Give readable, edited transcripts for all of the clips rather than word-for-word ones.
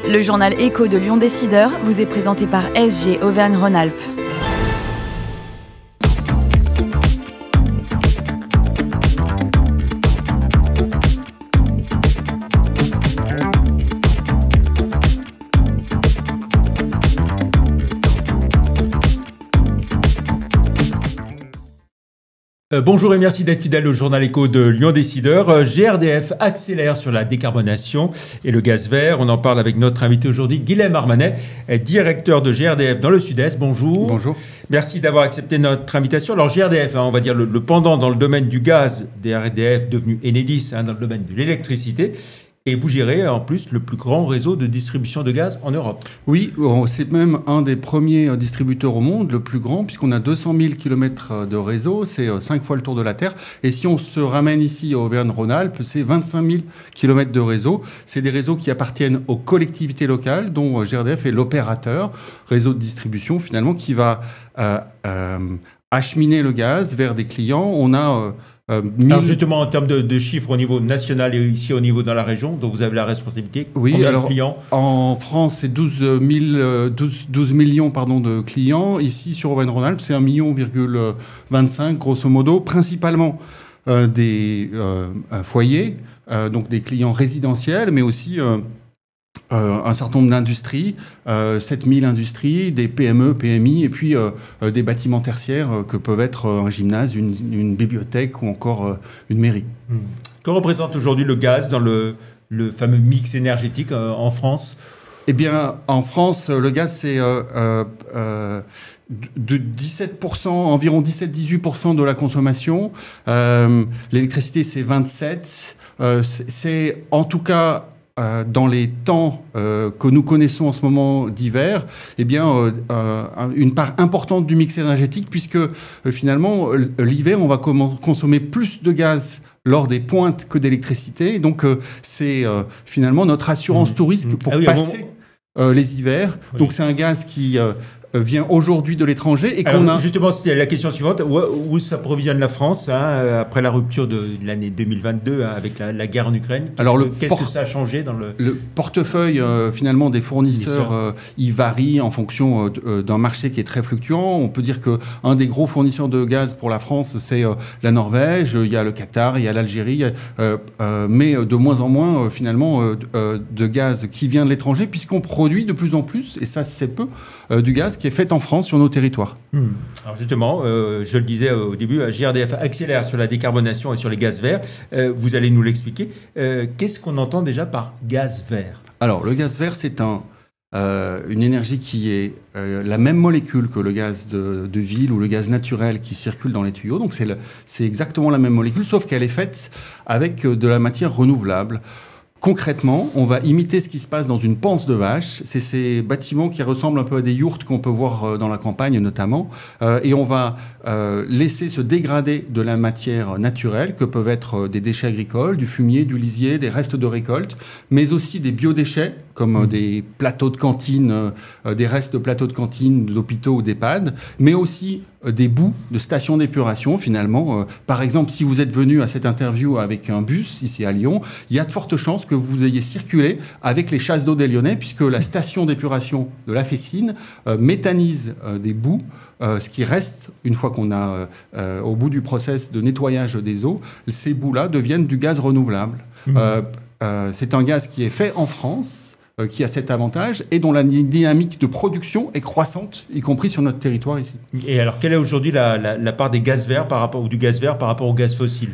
Le journal Écho de Lyon Décideur vous est présenté par SG Auvergne-Rhône-Alpes. Bonjour et merci d'être fidèle au journal Écho de Lyon Décideur. GRDF accélère sur la décarbonation et le gaz vert. On en parle avec notre invité aujourd'hui, Guilhem Armanet, directeur de GRDF dans le Sud-Est. Bonjour. Bonjour. Merci d'avoir accepté notre invitation. Alors GRDF, on va dire le pendant dans le domaine du gaz, GRDF devenu Enedis dans le domaine de l'électricité. Et vous gérez en plus le plus grand réseau de distribution de gaz en Europe. Oui, c'est même un des premiers distributeurs au monde, le plus grand, puisqu'on a 200 000 km de réseau, c'est 5 fois le tour de la Terre. Et si on se ramène ici à Auvergne-Rhône-Alpes, c'est 25 000 km de réseau. C'est des réseaux qui appartiennent aux collectivités locales, dont GRDF est l'opérateur, réseau de distribution finalement, qui va acheminer le gaz vers des clients. On a... Alors justement, en termes de chiffres au niveau national et ici au niveau dans la région, dont vous avez la responsabilité, combien de clients ? En France, c'est 12 millions de clients. Ici, sur Auvergne-Rhône-Alpes, c'est 1,25 million, grosso modo, principalement des foyers, donc des clients résidentiels, mais aussi... un certain nombre d'industries, 7000 industries, des PME, PMI, et puis des bâtiments tertiaires que peuvent être un gymnase, une bibliothèque ou encore une mairie. Que représente aujourd'hui le gaz dans le fameux mix énergétique en France ? Eh bien, en France, le gaz, c'est de 17%, environ 17-18% de la consommation. L'électricité, c'est 27%. C'est en tout cas... dans les temps que nous connaissons en ce moment d'hiver, eh bien, une part importante du mix énergétique, puisque finalement, l'hiver, on va consommer plus de gaz lors des pointes que d'électricité. Donc, c'est finalement notre assurance tout risque pour passer les hivers. Oui. Donc, c'est un gaz qui... vient aujourd'hui de l'étranger et qu'on a... Justement, c'est la question suivante. Où s'approvisionne la France après la rupture de l'année 2022 avec la guerre en Ukraine ? Qu'est-ce que ça a changé dans le portefeuille finalement des fournisseurs il varie en fonction d'un marché qui est très fluctuant. On peut dire qu'un des gros fournisseurs de gaz pour la France, c'est la Norvège, il y a le Qatar, il y a l'Algérie, mais de moins en moins finalement de gaz qui vient de l'étranger, puisqu'on produit de plus en plus, et ça c'est peu, du gaz qui est fait en France sur nos territoires. Alors justement, je le disais au début, GRDF accélère sur la décarbonation et sur les gaz verts. Vous allez nous l'expliquer. Qu'est-ce qu'on entend déjà par gaz vert ? Alors, le gaz vert, c'est une énergie qui est la même molécule que le gaz de ville ou le gaz naturel qui circule dans les tuyaux. Donc, c'est exactement la même molécule, sauf qu'elle est faite avec de la matière renouvelable. Concrètement, on va imiter ce qui se passe dans une panse de vache. C'est ces bâtiments qui ressemblent un peu à des yourtes qu'on peut voir dans la campagne notamment. Et on va laisser se dégrader de la matière naturelle, que peuvent être des déchets agricoles, du fumier, du lisier, des restes de récolte, mais aussi des biodéchets, comme des plateaux de cantine, des restes de plateaux de cantine, d'hôpitaux ou d'EHPAD, mais aussi des boues de stations d'épuration, finalement. Par exemple, si vous êtes venu à cette interview avec un bus, ici à Lyon, il y a de fortes chances que vous ayez circulé avec les chasses d'eau des Lyonnais, puisque la station d'épuration de la Fessine méthanise des boues, ce qui reste, une fois qu'on a au bout du process de nettoyage des eaux, ces boues-là deviennent du gaz renouvelable. C'est un gaz qui est fait en France, qui a cet avantage et dont la dynamique de production est croissante, y compris sur notre territoire ici. Et alors, quelle est aujourd'hui la part des gaz verts ou du gaz vert par rapport au gaz fossile ?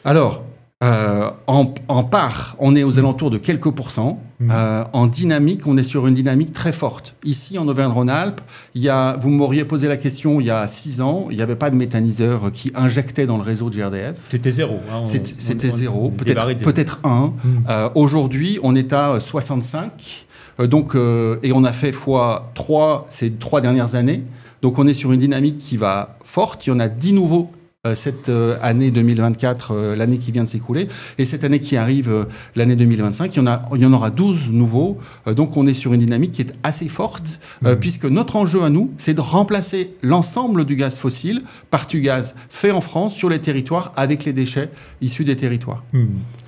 Alors, en part, on est aux alentours de quelques pourcents. En dynamique, on est sur une dynamique très forte. Ici, en Auvergne-Rhône-Alpes, vous m'auriez posé la question il y a 6 ans, il n'y avait pas de méthaniseur qui injectait dans le réseau de GRDF. C'était zéro. C'était zéro, peut-être 1. Aujourd'hui, on est à 65. Et on a fait x3 ces 3 dernières années. Donc, on est sur une dynamique qui va forte. Il y en a 10 nouveaux cette année 2024, l'année qui vient de s'écouler, et cette année qui arrive, l'année 2025, il y en aura 12 nouveaux. Donc on est sur une dynamique qui est assez forte, puisque notre enjeu à nous, c'est de remplacer l'ensemble du gaz fossile par du gaz fait en France, sur les territoires, avec les déchets issus des territoires.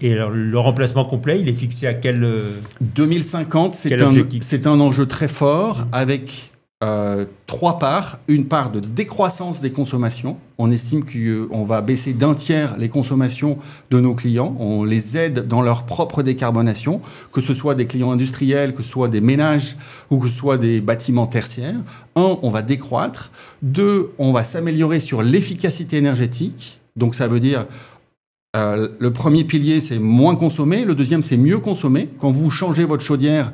Et alors, le remplacement complet, il est fixé à quel 2050, c'est un enjeu très fort, avec 3 parts. Une part de décroissance des consommations. On estime qu'on va baisser d'un tiers les consommations de nos clients. On les aide dans leur propre décarbonation, que ce soit des clients industriels, que ce soit des ménages ou que ce soit des bâtiments tertiaires. 1, on va décroître. 2, on va s'améliorer sur l'efficacité énergétique. Donc ça veut dire... le premier pilier, c'est moins consommer. Le deuxième, c'est mieux consommer. Quand vous changez votre chaudière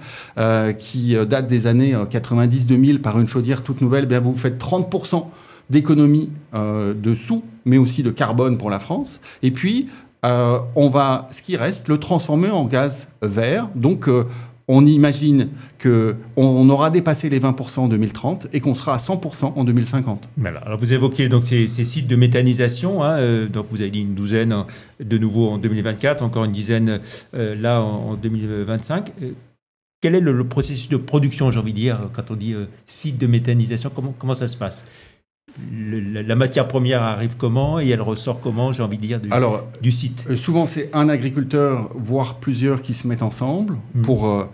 qui date des années 90-2000 par une chaudière toute nouvelle, bien vous faites 30% d'économie de sous, mais aussi de carbone pour la France. Et puis, on va, ce qui reste, le transformer en gaz vert. Donc, on imagine qu'on aura dépassé les 20% en 2030 et qu'on sera à 100% en 2050. Voilà. Alors vous évoquiez donc ces sites de méthanisation. Donc vous avez dit une douzaine de nouveaux en 2024, encore une dizaine là en 2025. Quel est le processus de production, j'ai envie de dire, quand on dit site de méthanisation? Comment ça se passe? La matière première arrive comment et elle ressort comment, j'ai envie de dire, du site? Souvent, c'est un agriculteur, voire plusieurs, qui se mettent ensemble pour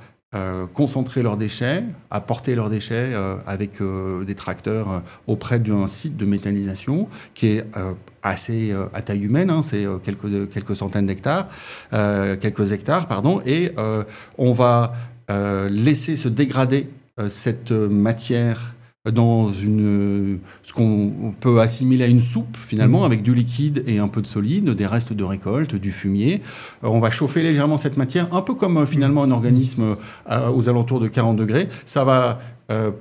concentrer leurs déchets, apporter leurs déchets avec des tracteurs auprès d'un site de méthanisation qui est assez à taille humaine, c'est quelques centaines d'hectares, quelques hectares, pardon, et on va laisser se dégrader cette matière dans ce qu'on peut assimiler à une soupe, finalement, avec du liquide et un peu de solide, des restes de récolte, du fumier. On va chauffer légèrement cette matière, un peu comme finalement un organisme aux alentours de 40 degrés. Ça va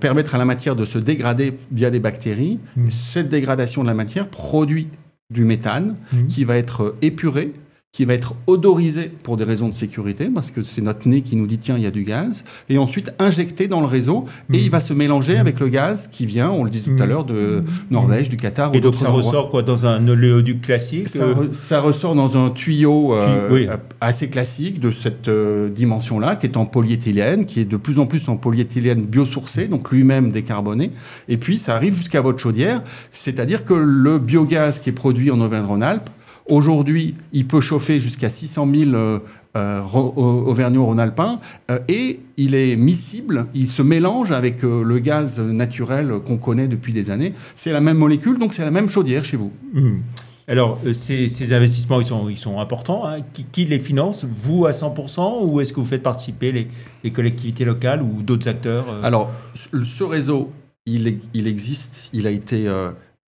permettre à la matière de se dégrader via des bactéries. Cette dégradation de la matière produit du méthane qui va être épuré, qui va être odorisé pour des raisons de sécurité, parce que c'est notre nez qui nous dit « tiens, il y a du gaz », et ensuite injecté dans le réseau, et il va se mélanger avec le gaz qui vient, on le disait tout à l'heure, de Norvège, du Qatar ou d'autres endroits. Et donc ça ressort quoi, dans un oléoduc classique? Ça ressort dans un tuyau assez classique de cette dimension-là, qui est en polyéthylène, qui est de plus en plus en polyéthylène biosourcé, donc lui-même décarboné, et puis ça arrive jusqu'à votre chaudière, c'est-à-dire que le biogaz qui est produit en Auvergne-Rhône-Alpes, aujourd'hui, il peut chauffer jusqu'à 600 000 Auvergnats-Rhône-Alpins et il est miscible, il se mélange avec le gaz naturel qu'on connaît depuis des années. C'est la même molécule, donc c'est la même chaudière chez vous. Alors, ces investissements, ils sont importants. Qui les finance? Vous à 100% ou est-ce que vous faites participer les collectivités locales ou d'autres acteurs? Alors, ce réseau, il existe, il a été...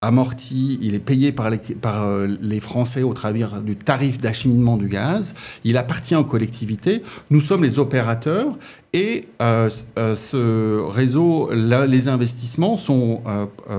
amorti, il est payé par les Français au travers du tarif d'acheminement du gaz. Il appartient aux collectivités. Nous sommes les opérateurs et ce réseau, là, les investissements sont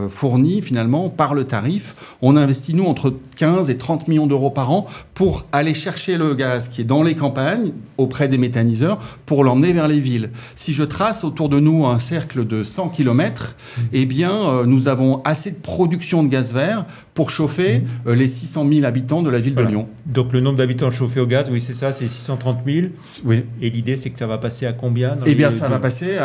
fournis finalement par le tarif. On investit, nous, entre 15 et 30 millions d'euros par an pour aller chercher le gaz qui est dans les campagnes, auprès des méthaniseurs, pour l'emmener vers les villes. Si je trace autour de nous un cercle de 100 km, eh bien, nous avons assez de production de gaz vert pour chauffer les 600 000 habitants de la ville de Lyon. Donc le nombre d'habitants chauffés au gaz, oui, c'est ça, c'est 630 000. Oui. Et l'idée, c'est que ça va passer à combien? Eh bien, ça va passer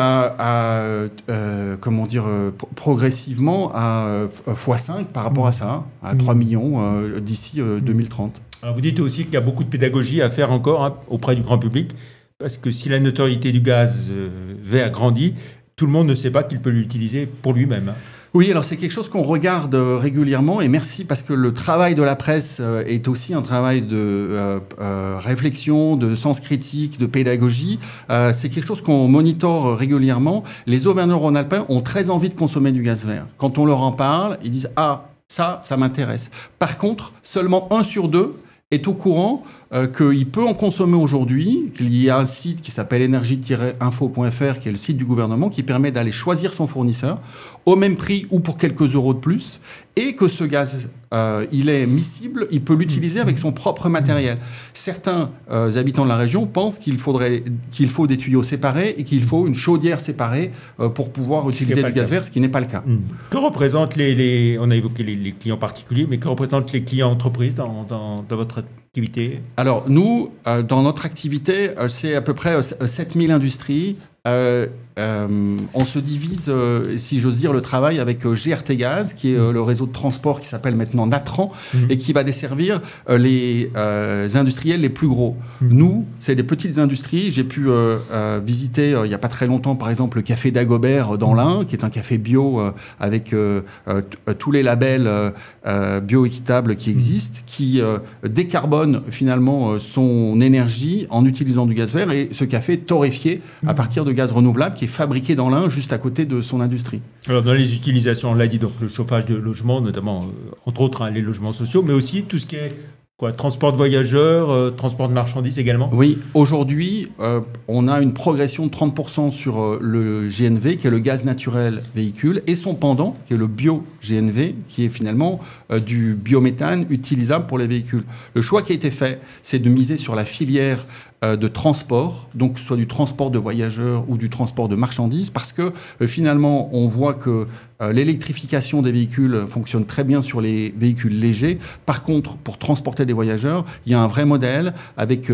progressivement à x5 par rapport à ça, à 3 millions d'ici 2030. Alors vous dites aussi qu'il y a beaucoup de pédagogie à faire encore auprès du grand public, parce que si la notoriété du gaz vert grandit, tout le monde ne sait pas qu'il peut l'utiliser pour lui-même. Oui, alors c'est quelque chose qu'on regarde régulièrement, et merci, parce que le travail de la presse est aussi un travail de réflexion, de sens critique, de pédagogie. C'est quelque chose qu'on monitore régulièrement. Les Auvergnats-Rhône-Alpins ont très envie de consommer du gaz vert. Quand on leur en parle, ils disent « Ah, ça m'intéresse ». Par contre, seulement 1 sur 2 est au courant qu'il peut en consommer aujourd'hui, qu'il y a un site qui s'appelle énergie-info.fr, qui est le site du gouvernement, qui permet d'aller choisir son fournisseur au même prix ou pour quelques euros de plus, et que ce gaz, il est miscible, il peut l'utiliser avec son propre matériel. Certains habitants de la région pensent qu'il faut des tuyaux séparés et qu'il faut une chaudière séparée pour pouvoir utiliser du gaz vert, ce qui n'est pas le cas. Que représentent on a évoqué les clients particuliers, mais que représentent les clients entreprises dans votre activité? Alors, nous, dans notre activité, c'est à peu près 7000 industries. On se divise, si j'ose dire, le travail avec GRT Gaz, qui est le réseau de transport qui s'appelle maintenant Natran, et qui va desservir les industriels les plus gros. Nous, c'est des petites industries. J'ai pu visiter, il n'y a pas très longtemps, par exemple, le café d'Agobert dans l'Ain, qui est un café bio avec tous les labels bio-équitables qui existent, qui décarbone finalement son énergie en utilisant du gaz vert, et ce café est torréfié à partir de gaz renouvelable qui est fabriqué dans l'Ain, juste à côté de son industrie. Alors, dans les utilisations, on l'a dit, donc le chauffage de logements, notamment, entre autres, les logements sociaux, mais aussi tout ce qui est transport de voyageurs, transport de marchandises également? Oui, aujourd'hui, on a une progression de 30% sur le GNV, qui est le gaz naturel véhicule, et son pendant, qui est le bio-GNV, qui est finalement du biométhane utilisable pour les véhicules. Le choix qui a été fait, c'est de miser sur la filière de transport, donc soit du transport de voyageurs ou du transport de marchandises, parce que finalement, on voit que l'électrification des véhicules fonctionne très bien sur les véhicules légers. Par contre, pour transporter des voyageurs, il y a un vrai modèle avec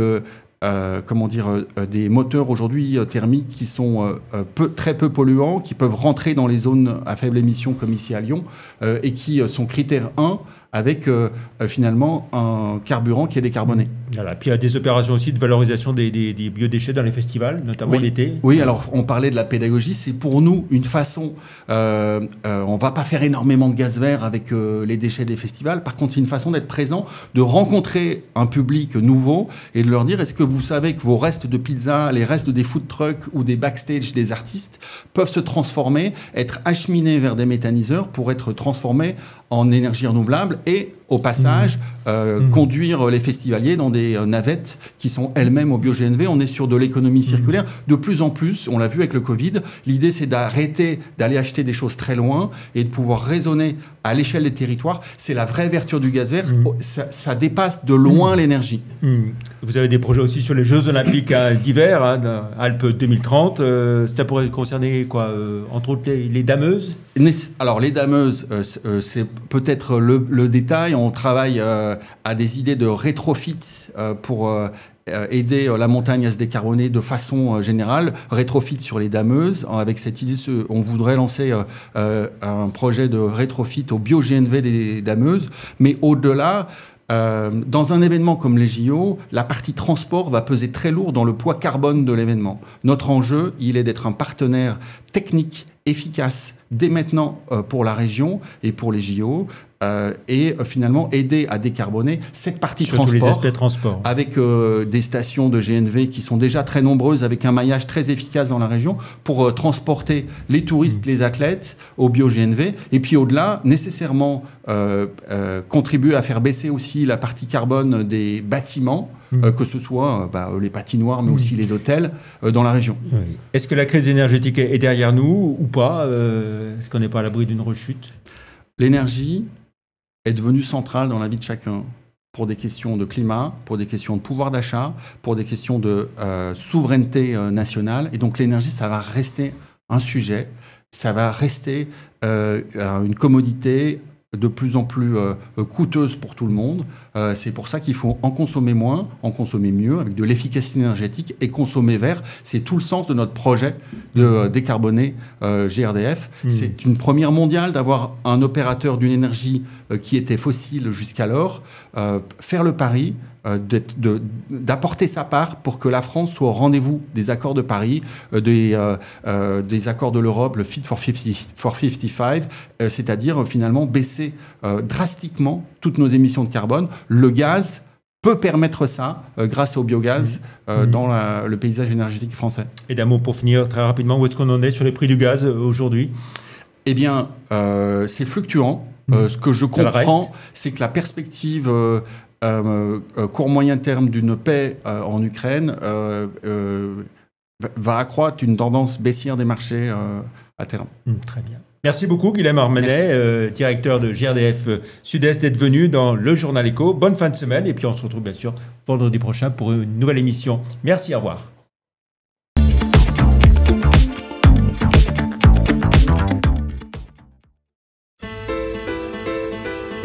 des moteurs aujourd'hui thermiques qui sont très peu polluants, qui peuvent rentrer dans les zones à faible émission comme ici à Lyon, et qui sont critère 1 avec finalement un carburant qui est décarboné. Voilà. Puis il y a des opérations aussi de valorisation des biodéchets dans les festivals, notamment l'été. Oui, alors on parlait de la pédagogie, c'est pour nous une façon, on ne va pas faire énormément de gaz vert avec les déchets des festivals, par contre c'est une façon d'être présent, de rencontrer un public nouveau et de leur dire, est-ce que vous savez que vos restes de pizza, les restes des food trucks ou des backstage des artistes peuvent se transformer, être acheminés vers des méthaniseurs pour être transformés en énergie renouvelable et au passage conduire les festivaliers dans des navettes qui sont elles-mêmes au bio-GNV. On est sur de l'économie circulaire. De plus en plus, on l'a vu avec le Covid, l'idée c'est d'arrêter d'aller acheter des choses très loin et de pouvoir raisonner à l'échelle des territoires. C'est la vraie vertu du gaz vert. Ça dépasse de loin l'énergie. Vous avez des projets aussi sur les Jeux Olympiques d'hiver, Alpes 2030. Ça pourrait concerner quoi, entre autres les dameuses? Alors les dameuses, c'est peut-être le détail. On travaille à des idées de rétrofit pour aider la montagne à se décarboner de façon générale. Rétrofit sur les dameuses. Avec cette idée, on voudrait lancer un projet de rétrofit au bio-GNV des dameuses. Mais au-delà, dans un événement comme les JO, la partie transport va peser très lourd dans le poids carbone de l'événement. Notre enjeu, il est d'être un partenaire technique, efficace, dès maintenant pour la région et pour les JO, et finalement aider à décarboner cette partie sur tous les aspects transport, avec des stations de GNV qui sont déjà très nombreuses, avec un maillage très efficace dans la région pour transporter les touristes, les athlètes au bio-GNV, et puis au-delà, nécessairement contribuer à faire baisser aussi la partie carbone des bâtiments, que ce soit les patinoires, mais aussi les hôtels dans la région. Oui. Est-ce que la crise énergétique est derrière nous ou pas? Est-ce qu'on n'est pas à l'abri d'une rechute? L'énergie est devenue centrale dans la vie de chacun pour des questions de climat, pour des questions de pouvoir d'achat, pour des questions de souveraineté nationale. Et donc l'énergie, ça va rester un sujet, ça va rester une commodité de plus en plus coûteuse pour tout le monde. C'est pour ça qu'il faut en consommer moins, en consommer mieux, avec de l'efficacité énergétique et consommer vert. C'est tout le sens de notre projet de décarboner GRDF. C'est une première mondiale d'avoir un opérateur d'une énergie qui était fossile jusqu'alors, faire le pari d'apporter sa part pour que la France soit au rendez-vous des accords de Paris, des accords de l'Europe, le Fit for 55, c'est-à-dire finalement baisser drastiquement toutes nos émissions de carbone. Le gaz peut permettre ça grâce au biogaz dans le paysage énergétique français. Et d'un mot pour finir très rapidement, où est-ce qu'on en est sur les prix du gaz aujourd'hui? Eh bien, c'est fluctuant. Ce que je comprends, c'est que la perspective court moyen terme d'une paix en Ukraine va accroître une tendance baissière des marchés à terme. Très bien. Merci beaucoup Guilhem Armanet, directeur de GRDF Sud-Est, d'être venu dans le Journal Éco. Bonne fin de semaine et puis on se retrouve bien sûr vendredi prochain pour une nouvelle émission. Merci, au revoir.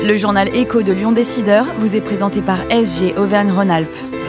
Le Journal Éco de Lyon Décideur vous est présenté par SG Auvergne-Rhône-Alpes.